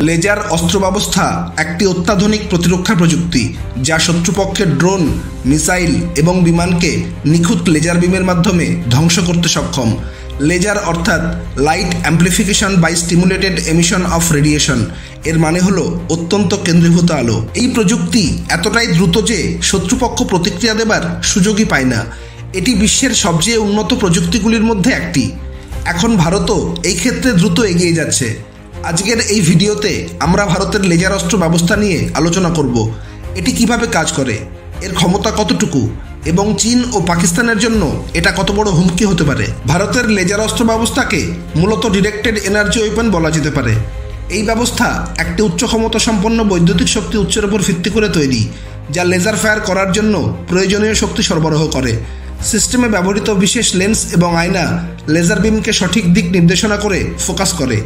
Laser অস্ত্র ব্যবস্থা একটি অত্যাধুনিক প্রতিরক্ষা প্রযুক্তি যা শত্রুপক্ষের ড্রোন, মিসাইল এবং বিমানকে নিখুঁত লেজার বিমের মাধ্যমে ধ্বংস করতে সক্ষম। লেজার অর্থাৎ light amplification by stimulated emission of radiation, এর মানে হলো অত্যন্ত কেন্দ্রীভূত আলো। এই প্রযুক্তি এতটাই দ্রুত যে শত্রুপক্ষ প্রতিক্রিয়া দেবার সুযোগই পায় না। এটি বিশ্বের সবচেয়ে উন্নত প্রযুক্তিগুলির মধ্যে একটি। এখন ভারতও এই ক্ষেত্রে দ্রুত এগিয়ে যাচ্ছে। আজকের এই ভিডিওতে আমরা ভারতের লেজার অস্ত্র ব্যবস্থা নিয়ে আলোচনা করব। এটি কিভাবে কাজ করে, এর ক্ষমতা কতটুকু এবং চীন ও পাকিস্তানের জন্য এটা কত বড় হুমকি হতে পারে। ভারতের লেজার অস্ত্র ব্যবস্থাকে মূলত ডিরেক্টেড এনার্জি ওয়েপন বলা যেতে পারে। এই ব্যবস্থা একটি উচ্চ ক্ষমতা সম্পন্ন বৈদ্যুতিক শক্তি উৎসের উপর ভিত্তি করে তৈরি, যা লেজার ফায়ার করার জন্য প্রয়োজনীয় শক্তি সরবরাহ করে। সিস্টেমে ব্যবহৃত বিশেষ লেন্স এবং আয়না লেজার বিমকে সঠিক দিক নির্দেশনা করে ফোকাস করে।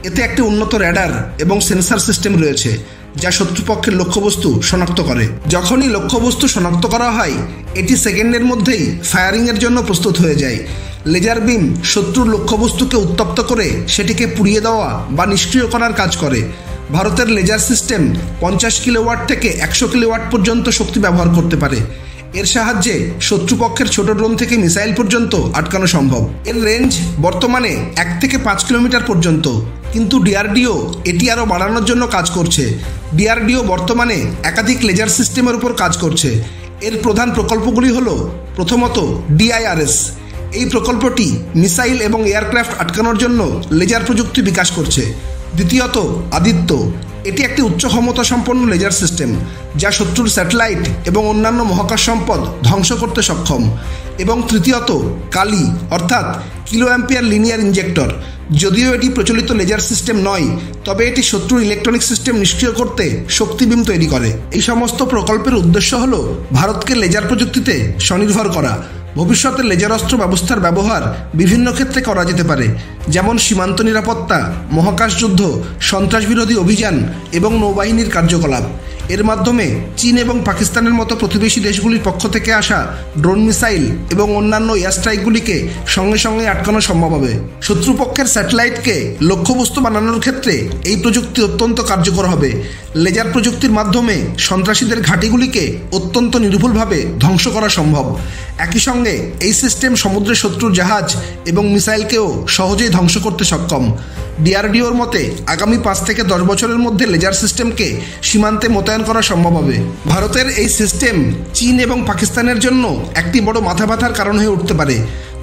এতে একটি উন্নত র্যাডার এবং সেন্সর সিস্টেম রয়েছে যা শত্রুপক্ষের লক্ষ্যবস্তু শনাক্ত করে। যখনই লক্ষ্যবস্তু শনাক্ত করা হয়, এটি সেকেন্ডের মধ্যেই ফায়ারিংয়ের জন্য প্রস্তুত হয়ে যায়। লেজার বিম শত্রুর লক্ষ্যবস্তুকে উত্তপ্ত করে সেটিকে পুড়িয়ে দেওয়া বা নিষ্ক্রিয় করার কাজ করে। ভারতের লেজার সিস্টেম 50 কিলোওয়াট থেকে 100 কিলোওয়াট পর্যন্ত শক্তি ব্যবহার করতে পারে। এর সাহায্যে শত্রুপক্ষের ছোট ড্রোন থেকে মিসাইল পর্যন্ত আটকানো সম্ভব। এর রেঞ্জ বর্তমানে 1 থেকে 5 কিলোমিটার পর্যন্ত, কিন্তু ডিআরডিও এটি আরও বাড়ানোর জন্য কাজ করছে। ডিআরডিও বর্তমানে একাধিক লেজার সিস্টেমের উপর কাজ করছে। এর প্রধান প্রকল্পগুলি হল, প্রথমত ডিআইআরএস। এই প্রকল্পটি মিসাইল এবং এয়ারক্রাফট আটকানোর জন্য লেজার প্রযুক্তি বিকাশ করছে। দ্বিতীয়ত আদিত্য, এটি একটি উচ্চ ক্ষমতা সম্পন্ন লেজার সিস্টেম যা শত্রুর স্যাটেলাইট এবং অন্যান্য মহাকাশ সম্পদ ধ্বংস করতে সক্ষম। এবং তৃতীয়ত কালি, অর্থাৎ কিলো অ্যাম্পিয়ার লিনিয়ার ইনজেক্টর। যদিও এটি প্রচলিত লেজার সিস্টেম নয়, তবে এটি শত্রুর ইলেকট্রনিক সিস্টেম নিষ্ক্রিয় করতে শক্তি বিম তৈরি করে। এই সমস্ত প্রকল্পের উদ্দেশ্য হল ভারতকে লেজার প্রযুক্তিতে স্বনির্ভর করা। ভবিষ্যতে লেজার অস্ত্র ব্যবস্থার ব্যবহার বিভিন্ন ক্ষেত্রে করা যেতে পারে, যেমন সীমান্ত নিরাপত্তা, মহাকাশ যুদ্ধ, সন্ত্রাস বিরোধী অভিযান এবং নৌবাহিনীর কার্যকলাপ। এর মাধ্যমে চীন এবং পাকিস্তানের মতো প্রতিবেশী দেশগুলির পক্ষ থেকে আসা ড্রোন, মিসাইল এবং অন্যান্য এয়ার স্ট্রাইকগুলিকে সঙ্গে সঙ্গে আটকানো সম্ভব হবে। শত্রুপক্ষের স্যাটেলাইটকে লক্ষ্যবস্তু বানানোর ক্ষেত্রে এই প্রযুক্তি অত্যন্ত কার্যকর হবে। লেজার প্রযুক্তির মাধ্যমে সন্ত্রাসীদের ঘাঁটিগুলিকে অত্যন্ত নির্ভুলভাবে ধ্বংস করা সম্ভব। একই সঙ্গে এই সিস্টেম সমুদ্রে শত্রুর জাহাজ এবং মিসাইলকেও সহজেই ধ্বংস করতে সক্ষম। ডিআরডিওর মতে আগামী 5 থেকে 10 বছরের মধ্যে লেজার সিস্টেমকে সীমান্তে মোতায়েন করা সম্ভব হবে। ভারতের এই সিস্টেম চীন এবং পাকিস্তানের জন্য একটি বড় মাথা ব্যথার কারণ হয়ে উঠতে পারে।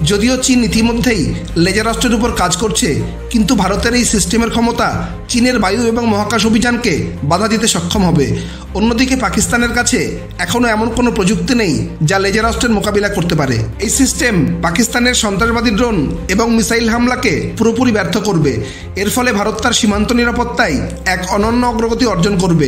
যদিও চীন ইতিমধ্যেই লেজার অস্ত্রের উপর কাজ করছে, কিন্তু ভারতের এই সিস্টেমের ক্ষমতা চীনের বায়ু এবং মহাকাশ অভিযানকে বাধা দিতে সক্ষম হবে। অন্যদিকে পাকিস্তানের কাছে এখনও এমন কোনো প্রযুক্তি নেই যা লেজার অস্ত্রের মোকাবিলা করতে পারে। এই সিস্টেম পাকিস্তানের সন্ত্রাসবাদী ড্রোন এবং মিসাইল হামলাকে পুরোপুরি ব্যর্থ করবে। এর ফলে ভারত তার সীমান্ত নিরাপত্তায় এক অনন্য অগ্রগতি অর্জন করবে।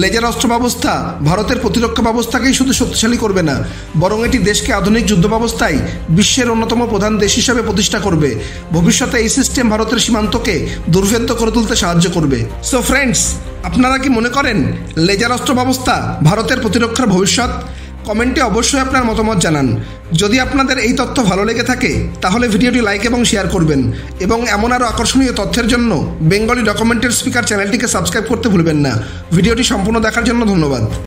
লেজার অস্ত্র ব্যবস্থা ভারতের প্রতিরক্ষা ব্যবস্থাকেই শুধু শক্তিশালী করবে না, বরং এটি দেশকে আধুনিক যুদ্ধ ব্যবস্থায় বিশ্বের অন্যতম প্রধান দেশ হিসাবে প্রতিষ্ঠা করবে। ভবিষ্যতে এই সিস্টেম ভারতের সীমান্তকে দুর্ভেদ্য করে তুলতে সাহায্য করবে। সো ফ্রেন্ডস, আপনারা কি মনে করেন লেজার অস্ত্র ব্যবস্থা ভারতের প্রতিরক্ষার ভবিষ্যৎ? কমেন্টে অবশ্যই আপনার মতামত জানান। যদি আপনাদের এই তথ্য ভালো লেগে থাকে তাহলে ভিডিওটি লাইক এবং শেয়ার করবেন, এবং এমন আরও আকর্ষণীয় তথ্যের জন্য বেঙ্গলি ডকুমেন্টারি স্পিকার চ্যানেলটিকে সাবস্ক্রাইব করতে ভুলবেন না। ভিডিওটি সম্পূর্ণ দেখার জন্য ধন্যবাদ।